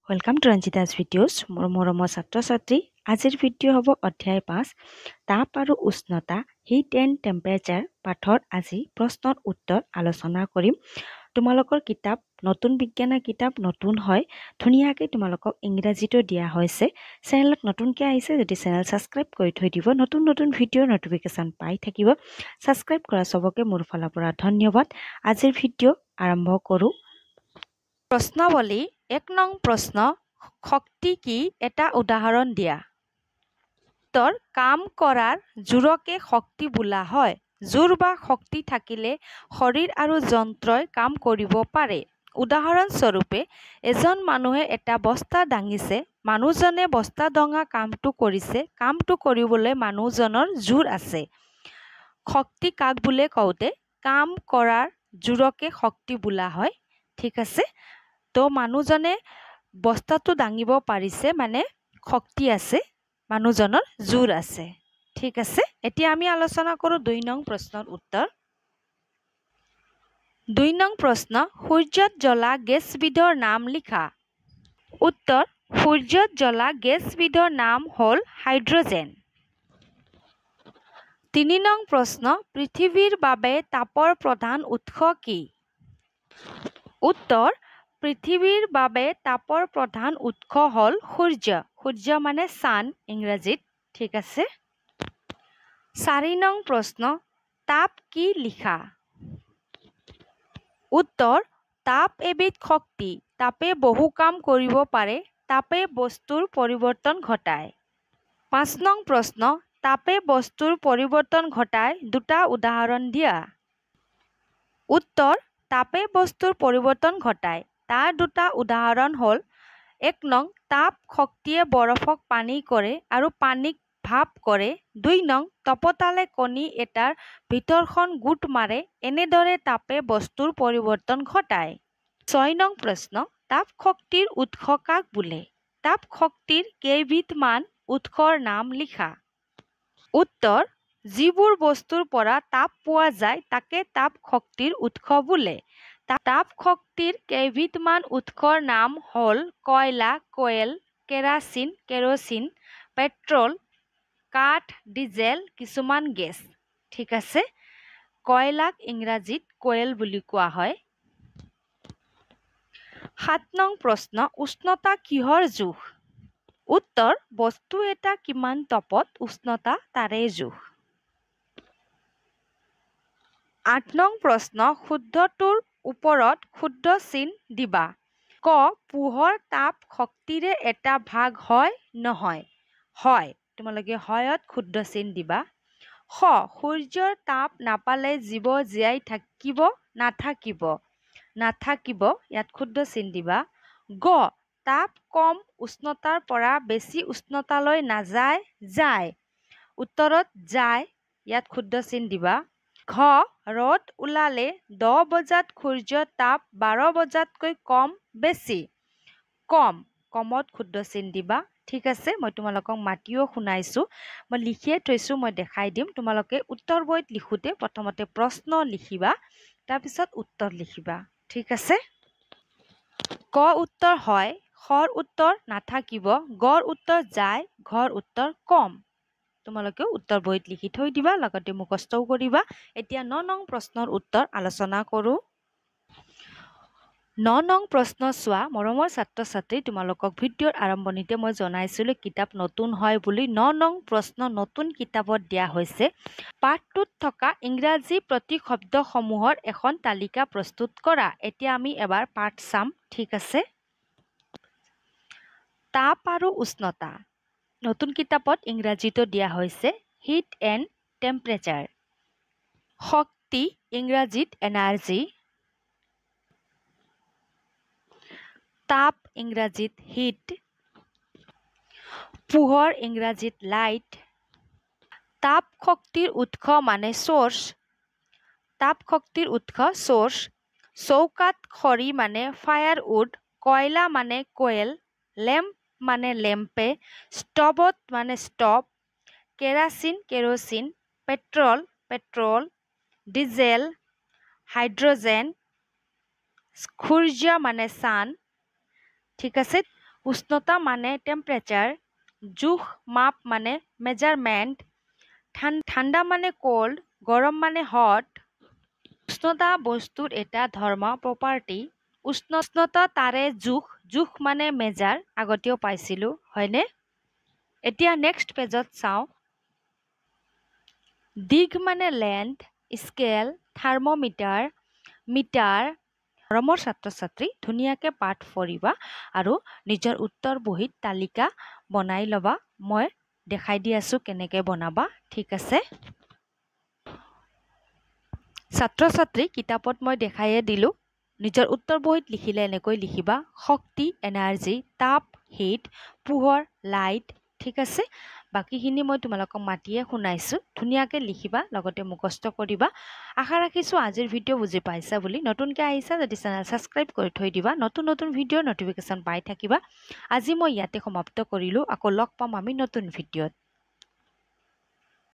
Welcome to Ranjita's videos. মৰমৰ ছাত্ৰ ছাত্ৰী আজিৰ ভিডিঅ' হ'ব অধ্যায় 5 তাপ আৰু উষ্ণতা হিট এণ্ড টেম্পাৰেচাৰ পাঠৰ আজি প্ৰশ্নৰ উত্তৰ আলোচনা কৰিম। তোমালোকৰ কিতাপ নতুন বিজ্ঞানৰ কিতাপ নতুন হয় ধুনীয়াকৈ তোমালোকক ইংৰাজীটো দিয়া হৈছে। চেনেলত নতুনকৈ আহিছে যদি চেনেল ছাবস্ক্ৰাইব কৰি থৈ দিব, নতুন নতুন ভিডিঅ'ৰ নটিফিকেশ্যন পাই থাকিব। ছাবস্ক্ৰাইব কৰা চবকে মোৰ ফালৰ পৰা ধন্যবাদ। আজিৰ ভিডিঅ' আৰম্ভ কৰোঁ। প্ৰশ্নাৱলী 1 নং প্ৰশ্ন শক্তি কি এটা উদাহৰণ দিয়া। উত্তৰ কাম কৰাৰ জোৰকে শক্তি বোলা হয়। জোৰ বা শক্তি থাকিলে শৰীৰ আৰু যন্ত্ৰই কাম কৰিব পাৰে। উদাহৰণস্বৰূপে এজন মানুহে এটা বস্তা দাঙিছে। মানুহজনে বস্তা দঙা কামটো কৰিছে। কামটো কৰিবলৈ মানুহজনৰ জোৰ আছে। শক্তি কাক বোলে কওঁতে কাম কৰাৰ জোৰকে শক্তি বোলা হয়। ঠিক আছে, তো মানুহজনে বস্তাটো দাঙিব পাৰিছে মানে শক্তি আছে, মানুহজনৰ জোৰ আছে। ঠিক আছে, এতিয়া আমি আলোচনা কৰোঁ 2 নং প্ৰশ্নৰ উত্তৰ। 2 নং প্ৰশ্ন সূৰ্যত জ্বলা গেছবিধৰ নাম লিখা। উত্তৰ সূৰ্যত জ্বলা গেছবিধৰ নাম হ'ল হাইড্ৰজেন। 3 নং প্ৰশ্ন পৃথিৱীৰ বাবে তাপৰ প্ৰধান উৎস কি। উত্তৰ পৃথিৱীৰ বাবে তাপৰ প্ৰধান উৎস হ'ল সূৰ্য। সূৰ্য মানে ছান ইংৰাজীত। ঠিক আছে। 4 নং প্ৰশ্ন তাপ কি লিখা। উত্তৰ তাপ এবিধ শক্তি। তাপে বহু কাম কৰিব পাৰে। তাপে বস্তুৰ পৰিৱৰ্তন ঘটায়। 5 নং প্ৰশ্ন তাপে বস্তুৰ পৰিৱৰ্তন ঘটায় দুটা উদাহৰণ দিয়া। উত্তৰ তাপে বস্তুৰ পৰিৱৰ্তন ঘটায় তাৰ দুটা উদাহৰণ হ'ল 1 নং তাপ শক্তিয়ে বৰফক পানী কৰে আৰু পানীক ভাপ কৰে। 2 নং তপতালে কণী এটাৰ ভিতৰখন গোট মাৰে। এনেদৰে তাপে বস্তুৰ পৰিৱৰ্তন ঘটায়। 6 নং প্ৰশ্ন তাপ শক্তিৰ উৎস কাক বোলে। তাপ শক্তিৰ কেইবিধমান উৎসৰ নাম লিখা। উত্তৰ যিবোৰ বস্তুৰ পৰা তাপ পোৱা যায় তাকে তাপ শক্তিৰ উৎস বোলে। তাপ শক্তিৰ কেইবিধমান উৎসৰ নাম হ'ল কয়লা, কোয়েল, কেৰাচিন, কেৰচিন, পেট্ৰল, কাঠ, ডিজেল, কিছুমান গেছ। ঠিক আছে, কয়লাক ইংৰাজীত কোয়েল বুলি কোৱা হয়। 7 নং প্ৰশ্ন উষ্ণতা কিহৰ জোখ। উত্তৰ বস্তু এটা কিমান তাপত উষ্ণতা তাৰে জোখ। 8 নং প্ৰশ্ন শুদ্ধটোৰ ওপৰত শুদ্ধ চিন দিবা। ক পোহৰ তাপ শক্তিৰে এটা ভাগ হয় নহয়। হয়, তোমালোকে হয়ত শুদ্ধ চিন দিবা। খ সূৰ্যৰ তাপ নাপালে জীৱ জীয়াই থাকিব নাথাকিব। নাথাকিব, ইয়াত শুদ্ধ চিন দিবা। গ তাপ কম উষ্ণতাৰ পৰা বেছি উষ্ণতালৈ নাযায়, যায়। উত্তৰত যায়, ইয়াত শুদ্ধ চিন দিবা। ঘ ৰ'দ ওলালে 10 বজাত সূৰ্যৰ তাপ 12 বজাতকৈ কম বেছি। কম, কমত শুদ্ধ চিন দিবা। ঠিক আছে, মই তোমালোকক মাতিও শুনাইছোঁ, মই লিখিয়ে থৈছোঁ, মই দেখাই দিম। তোমালোকে উত্তৰ বহীত লিখোঁতে প্ৰথমতে প্ৰশ্ন লিখিবা, তাৰপিছত উত্তৰ লিখিবা। ঠিক আছে। ক উত্তৰ হয়, খৰ উত্তৰ নাথাকিব, গৰ উত্তৰ যায়, ঘৰ উত্তৰ কম। তোমালোকেও উত্তৰ বহীত লিখি থৈ দিবা, লগতে মুখস্থও কৰিবা। এতিয়া 9 নং প্ৰশ্নৰ উত্তৰ আলোচনা কৰোঁ। 9 নং প্ৰশ্ন চোৱা। মৰমৰ ছাত্ৰ ছাত্ৰী, তোমালোকক ভিডিঅ'ৰ আৰম্ভণিতে মই জনাইছিলোঁ কিতাপ নতুন হয় বুলি। 9 নং প্ৰশ্ন নতুন কিতাপত দিয়া হৈছে। পাঠটোত থকা ইংৰাজী প্ৰতিশব্দসমূহৰ এখন তালিকা প্ৰস্তুত কৰা। এতিয়া আমি এবাৰ পাঠ চাম। ঠিক আছে। তাপ আৰু উষ্ণতা নতুন কিতাপত ইংৰাজীতো দিয়া হৈছে হিট এণ্ড টেম্পাৰেচাৰ। শক্তি ইংৰাজীত এনাৰ্জি। তাপ ইংৰাজীত হিট। পোহৰ ইংৰাজীত লাইট। তাপ শক্তিৰ উৎস মানে চ'ৰ্চ। তাপ শক্তিৰ উৎস চ'ৰ্চ। চৌকাত খৰি মানে ফায়াৰউড। কয়লা মানে কোয়েল। লেম্প মানে লেম্পে। ষ্টভত মানে stove. Kerosene kerosene. Petrol petrol. Diesel hydrogen. সূৰ্য মানে ছান। ঠিক আছে, উষ্ণতা মানে টেম্পাৰেচাৰ, জোখ মাপ মানে মেজাৰমেণ্ট, ঠাণ্ডা মানে কোল্ড, গৰম মানে হট। উষ্ণতা বস্তুৰ এটা ধৰ্ম প্ৰপাৰ্টি। উষ্ণতা তাৰে জোখ মানে মেজাৰ, আগতেও পাইছিলোঁ হয়নে? এতিয়া নেক্সট পেজত চাওঁ। দিঘ মানে লেন্থ, স্কেল, থাৰ্মোমিটাৰ, মিটাৰ। মৰমৰ ছাত্ৰ-ছাত্ৰী ধুনীয়াকৈ পাঠ পঢ়িবা আৰু নিজৰ উত্তৰ বহীত তালিকা বনাই ল'বা। মই দেখাই দি আছোঁ কেনেকৈ বনাবা, ঠিক আছে? ছাত্ৰ-ছাত্ৰী কিতাপত মই দেখাইয়ে দিলোঁ। নিজৰ উত্তৰ বহীত লিখিলে এনেকৈ লিখিবা, শক্তি এনাৰ্জি, তাপ হিট, পোহৰ লাইট, ঠিক আছে? বাকীখিনি মই তোমালোকক মাতিয়ে শুনাইছোঁ। ধুনীয়াকৈ লিখিবা, লগতে মুখস্থ কৰিবা। আশা ৰাখিছোঁ আজিৰ ভিডিঅ' বুজি পাইছা বুলি। নতুনকৈ আহিছা যদি চেনেল ছাবস্ক্ৰাইব কৰি থৈ দিবা, নতুন ভিডিঅ'ৰ নটিফিকেশ্যন পাই থাকিবা। আজি মই ইয়াতে সমাপ্ত কৰিলোঁ। আকৌ লগ পাম আমি নতুন ভিডিঅ'ত।